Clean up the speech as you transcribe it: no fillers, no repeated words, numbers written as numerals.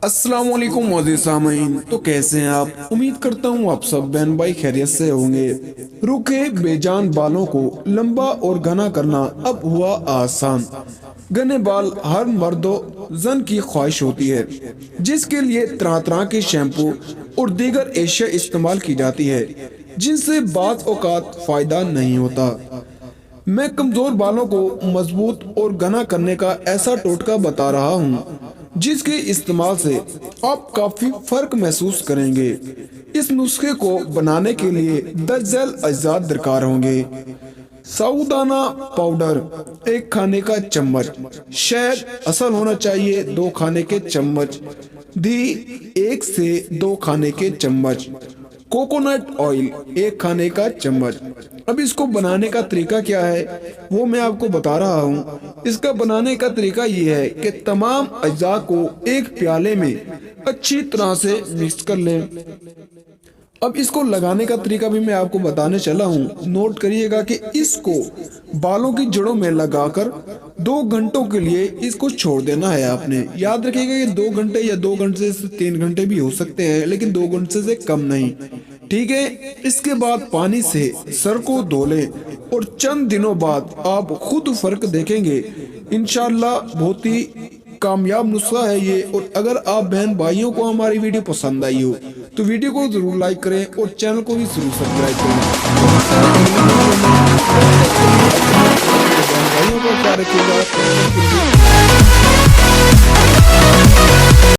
अस्सलाम वालेकुम मोअज़्ज़िज़ सामीन। तो कैसे हैं आप? उम्मीद करता हूँ आप सब बहन भाई खैरियत से होंगे। रूखे बेजान बालों को लंबा और घना करना अब हुआ आसान। घने बाल हर मर्दो जन की ख्वाहिश होती है, जिसके लिए तरह तरह के शैम्पू और दीगर एशिया इस्तेमाल की जाती है, जिनसे बाज़ औक़ात फ़ायदा नहीं होता। मैं कमजोर बालों को मजबूत और घना करने का ऐसा टोटका बता रहा हूँ, जिसके इस्तेमाल से आप काफी फर्क महसूस करेंगे। इस नुस्खे को बनाने के लिए 10 झैल अज्जा दरकार होंगे। साबूदाना पाउडर 1 खाने का चम्मच, शहद असल होना चाहिए 2 खाने के चम्मच, घी 1 से 2 खाने के चम्मच, कोकोनट ऑयल 1 खाने का चम्मच। अब इसको बनाने का तरीका क्या है वो मैं आपको बता रहा हूँ। इसका बनाने का तरीका ये है कि तमाम अज्जा को एक प्याले में अच्छी तरह से मिक्स कर लें। अब इसको लगाने का तरीका भी मैं आपको बताने चला हूँ, नोट करिएगा कि इसको बालों की जड़ों में लगाकर 2 घंटों के लिए इसको छोड़ देना है आपने। याद रखिएगा कि 2 घंटे या 2 घंटे से 3 घंटे भी हो सकते हैं, लेकिन 2 घंटे से कम नहीं। ठीक है। इसके बाद पानी से सर को धो लें और चंद दिनों बाद आप खुद फर्क देखेंगे। इंशाल्लाह बहुत ही कामयाब नुस्खा है ये। और अगर आप बहन भाइयों को हमारी वीडियो पसंद आई हो तो वीडियो को जरूर लाइक करें और चैनल को भी जरूर सब्सक्राइब करें। भाइयों को क्या रखिएगा।